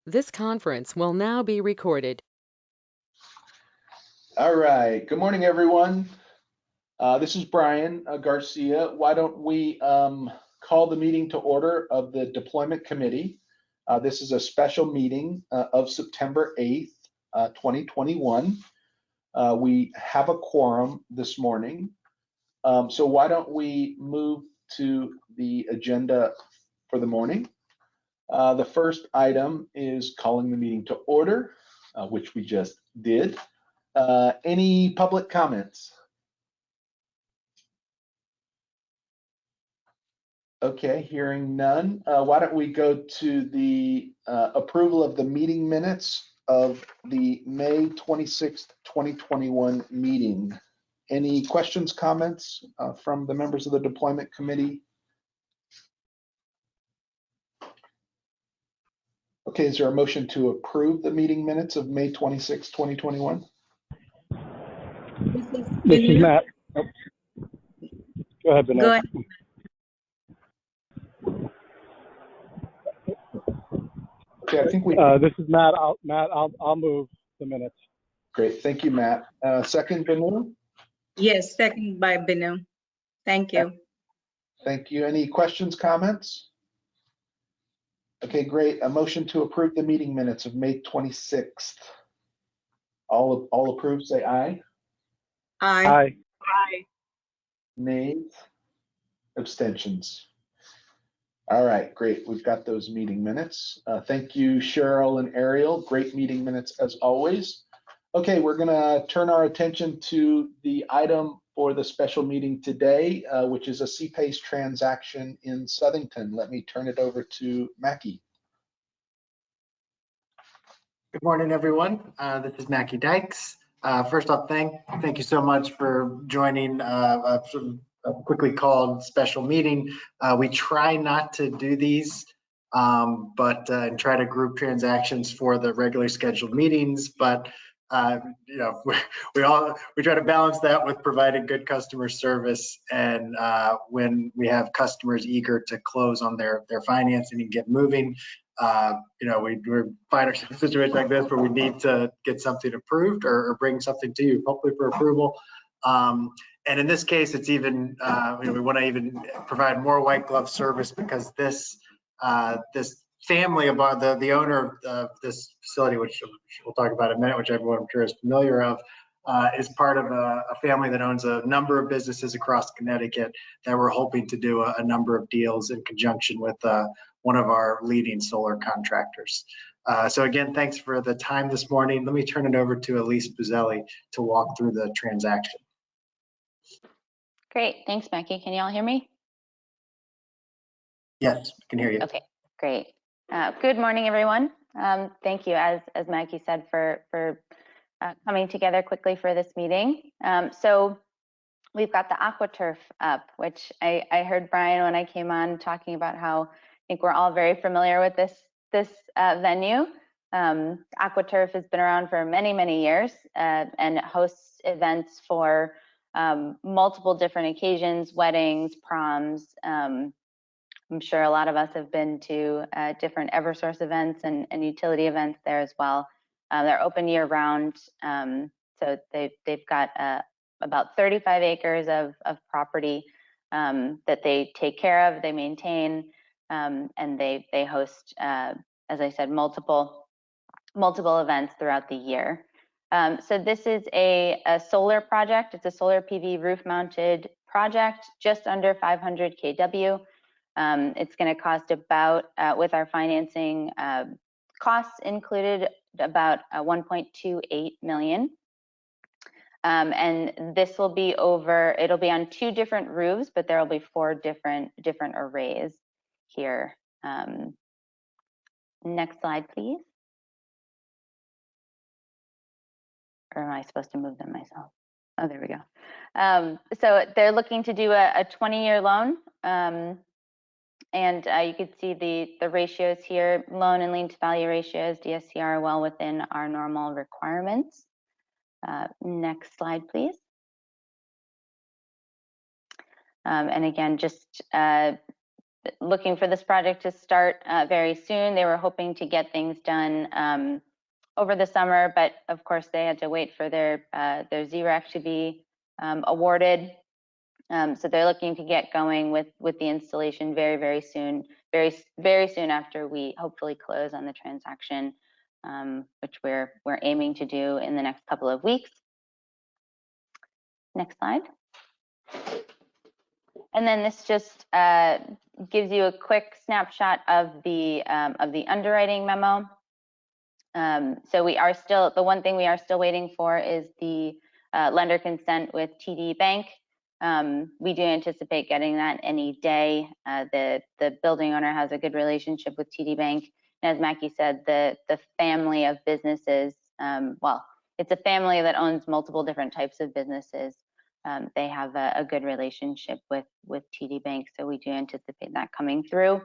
This conference will now be recorded. All right. Good morning, everyone. This is Brian Garcia. Why don't we call the meeting to order of the Deployment Committee. This is a special meeting of September 8th, 2021. We have a quorum this morning. So why don't we move to the agenda for the morning? The first item is calling the meeting to order, which we just did. Any public comments? Okay, hearing none. Why don't we go to the approval of the meeting minutes of the May 26th, 2021 meeting. Any questions, comments from the members of the Deployment Committee? Okay, is there a motion to approve the meeting minutes of May 26th, 2021? This is Matt. Oh. Go ahead, Vanessa. Go ahead. Okay, I think we. This is Matt. I'll move the minutes. Great, thank you, Matt. Second, Benu? Yes, second by Binu. Thank you. Thank you. Any questions, comments? Okay, great. A motion to approve the meeting minutes of May 26th. All approved, say aye. Aye. Aye. Nays? Abstentions? All right, great. We've got those meeting minutes. Thank you, Cheryl and Ariel. Great meeting minutes as always. Okay, we're gonna turn our attention to the item for the special meeting today, which is a CPACE transaction in Southington. Let me turn it over to Mackie. Good morning, everyone. This is Mackie Dykes. First off, thank you so much for joining a quickly called special meeting. We try not to do these, and try to group transactions for the regularly scheduled meetings. But you know, we try to balance that with providing good customer service. And when we have customers eager to close on their financing and get moving, you know, we find ourselves in a situation like this where we need to get something approved or bring something to you, hopefully for approval. And in this case, it's even, you know, we want to even provide more white glove service because this family about the owner of this facility, which we'll talk about in a minute, which everyone I'm sure is familiar of, is part of a family that owns a number of businesses across Connecticut that we're hoping to do a number of deals in conjunction with one of our leading solar contractors. So again, thanks for the time this morning. Let me turn it over to Elise Buzzelli to walk through the transaction. Great, thanks, Mackie. Can you all hear me? Yes, I can hear you. Okay, great. Good morning, everyone. Thank you, as Mackie said, for coming together quickly for this meeting. So we've got the AquaTurf up, which I heard Brian when I came on talking about how I think we're all very familiar with this venue. AquaTurf has been around for many, many years and hosts events for multiple different occasions, weddings, proms. I'm sure a lot of us have been to different Eversource events and utility events there as well. They're open year round, so they've got about 35 acres of property that they take care of, they maintain, and they host, as I said, multiple events throughout the year. So this is a solar project. It's a solar PV roof-mounted project, just under 500 kW. It's going to cost about, with our financing costs included, about 1.28 million. And this will be it'll be on 2 different roofs, but there will be 4 different arrays here. Next slide, please. Or am I supposed to move them myself? Oh, there we go. So they're looking to do a 20-year loan. And you can see the ratios here, loan and lien to value ratios, DSCR, well within our normal requirements. Next slide, please. And again, just looking for this project to start very soon. They were hoping to get things done over the summer, but of course they had to wait for their ZRAC to be awarded. So they're looking to get going with the installation very soon, very soon after we hopefully close on the transaction, which we're aiming to do in the next couple of weeks. Next slide. And then this just gives you a quick snapshot of the underwriting memo. So we are still, the one thing we are still waiting for is the lender consent with TD Bank. We do anticipate getting that any day. The building owner has a good relationship with TD Bank. And as Mackie said, the family of businesses, well, it's a family that owns multiple different types of businesses. They have a good relationship with TD Bank, so we do anticipate that coming through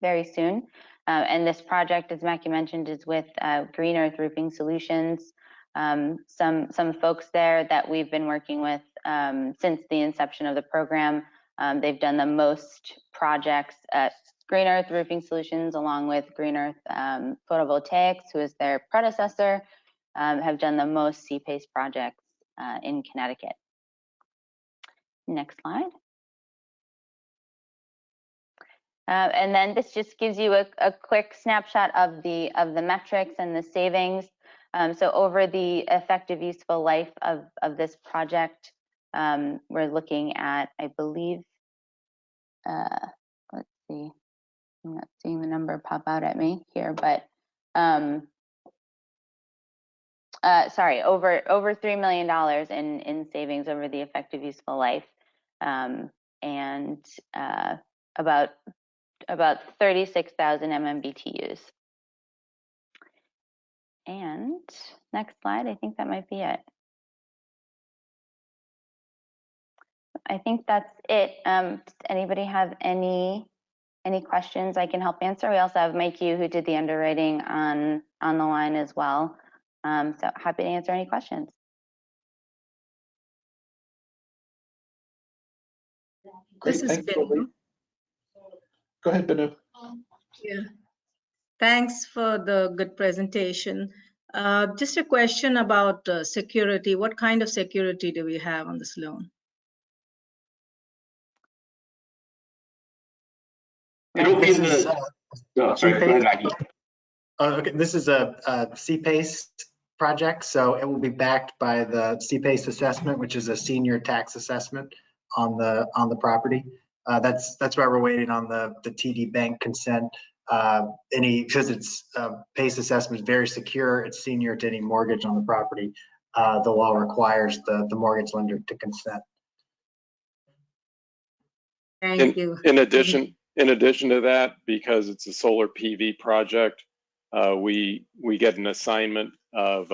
very soon. And this project, as Mackie mentioned, is with Green Earth Roofing Solutions. Some folks there that we've been working with since the inception of the program. They've done the most projects at Green Earth Roofing Solutions, along with Green Earth Photovoltaics, who is their predecessor, have done the most CPACE projects in Connecticut. Next slide. And then this just gives you a quick snapshot of the metrics and the savings. So over the effective useful life of this project, we're looking at, I believe, let's see, I'm not seeing the number pop out at me here, but sorry, over $3 million in savings over the effective useful life, and about 36,000 MMBTUs. And next slide, I think that might be it. I think that's it. Does anybody have any questions I can help answer? We also have Mike Yu, who did the underwriting on the line as well. So happy to answer any questions. Great, This is thanks, Binu. Lily. Go ahead, Binu. Yeah. Thanks for the good presentation. Just a question about security. What kind of security do we have on this loan? It'll be This in is the. Oh, sorry, go ahead, Maggie. okay. This is a CPACE project, so it will be backed by the CPACE assessment, which is a senior tax assessment on the property. That's why we're waiting on the TD Bank consent. Because it's PACE assessment is very secure, it's senior to any mortgage on the property. The law requires the mortgage lender to consent. Thank you. In addition to that, because it's a solar PV project, we get an assignment of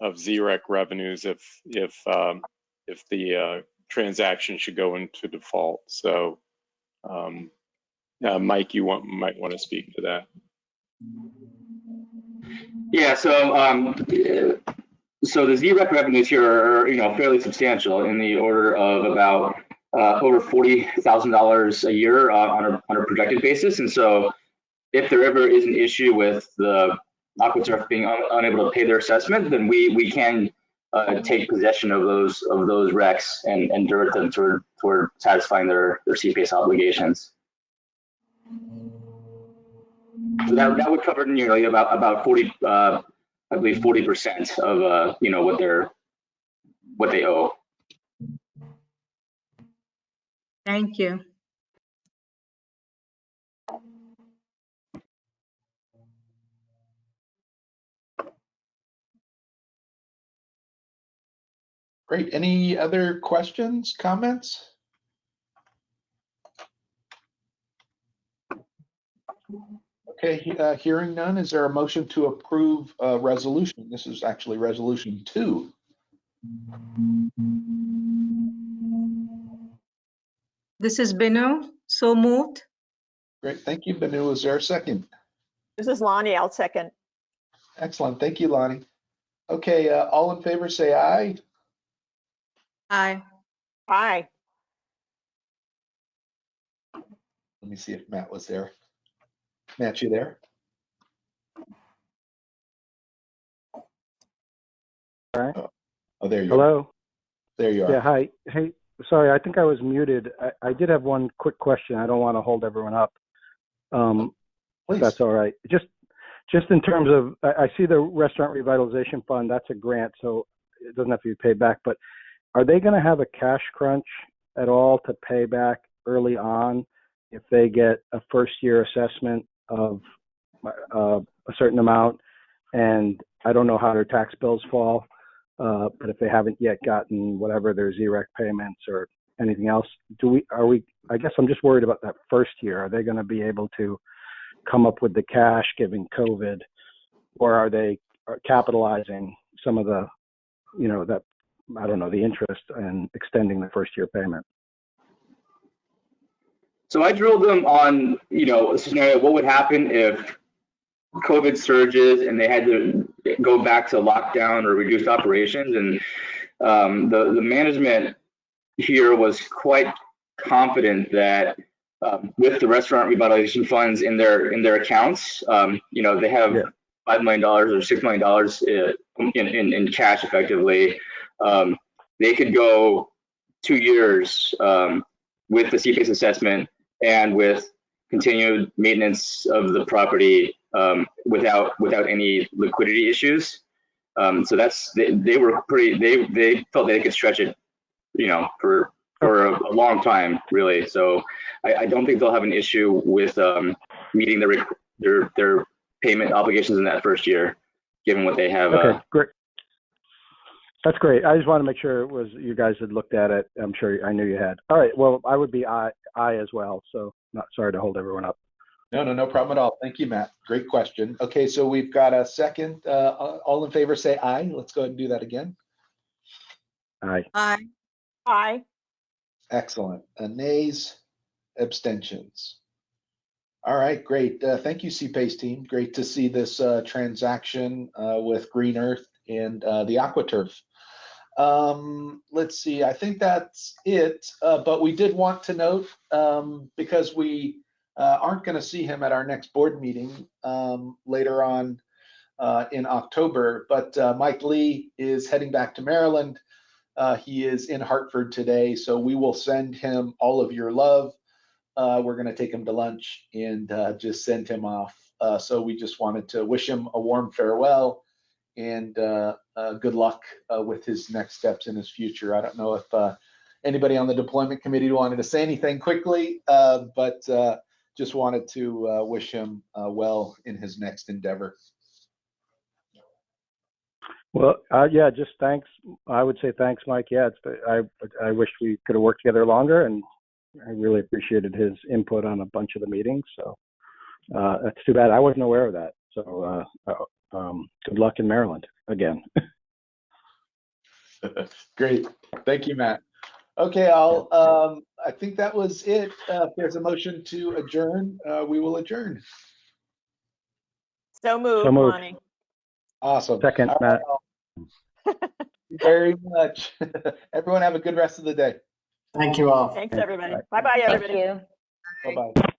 ZREC revenues if the transaction should go into default. So, Mike, you might want to speak to that. Yeah, so the ZREC revenues here are fairly substantial, in the order of about over $40,000 a year on a projected basis. And so if there ever is an issue with the AquaTurf being unable to pay their assessment, then we can take possession of those RECs and divert them toward satisfying their CPACE obligations. So that would cover nearly about 40, I believe 40% of what they owe. Thank you. Great, any other questions, comments? Okay, hearing none, is there a motion to approve resolution? This is actually resolution 2. This is Binu. So moved. Great, thank you, Banu. Is there a second? This is Lonnie. I'll second. Excellent, thank you, Lonnie. Okay, all in favor say aye. Aye. Aye. Let me see if Matt was there. Matt, you there? All right. Oh, there you are. Hello. There you are. Yeah. Hi. Hey. Sorry, I think I was muted. I did have one quick question. I don't want to hold everyone up. If Please. that's all right. Just in terms of, I see the restaurant revitalization fund. That's a grant, so it doesn't have to be paid back. But are they going to have a cash crunch at all to pay back early on if they get a first-year assessment of a certain amount? And I don't know how their tax bills fall. But if they haven't yet gotten whatever their ZREC payments or anything else, I guess I'm just worried about that first year. Are they going to be able to come up with the cash given COVID, or are they capitalizing some of the, that, I don't know, the interest and extending the first year payment? So I drilled them on, a scenario, what would happen if COVID surges and they had to go back to lockdown or reduced operations. And the management here was quite confident that with the restaurant revitalization funds in their accounts, they have $5 million or $6 million in cash effectively. They could go 2 years with the CPACE assessment and with continued maintenance of the property without any liquidity issues. So they were they felt they could stretch it, for a long time, really. So I don't think they'll have an issue with meeting their payment obligations in that first year, given what they have. Okay, great. That's great. I just want to make sure it was you guys had looked at it. I'm sure I knew you had. All right. Well, I would be I as well. So not sorry to hold everyone up. No problem at all. Thank you, Matt. Great question. Okay, so we've got a second. All in favor, say aye. Let's go ahead and do that again. Aye. Aye. Aye. Excellent. Nays, abstentions. All right, great. Thank you, CPACE team. Great to see this transaction with Green Earth and the AquaTurf. Let's see, I think that's it. But we did want to note, because we aren't going to see him at our next board meeting later on in October, but Mike Lee is heading back to Maryland. He is in Hartford today, so we will send him all of your love. We're going to take him to lunch and just send him off. So we just wanted to wish him a warm farewell and good luck with his next steps in his future. I don't know if anybody on the deployment committee wanted to say anything quickly, but just wanted to wish him well in his next endeavor. Well, yeah, just thanks. I would say thanks, Mike. Yeah, I wish we could have worked together longer, and I really appreciated his input on a bunch of the meetings. So that's too bad. I wasn't aware of that. So good luck in Maryland again. Great. Thank you, Matt. Okay, I think that was it. If there's a motion to adjourn, we will adjourn. So moved, So moved. Lonnie. Awesome. Second, All Matt. right, thank you very much. Everyone have a good rest of the day. Thank you all. Thanks, everybody. Bye. Bye-bye, Thank everybody. you. Bye-bye.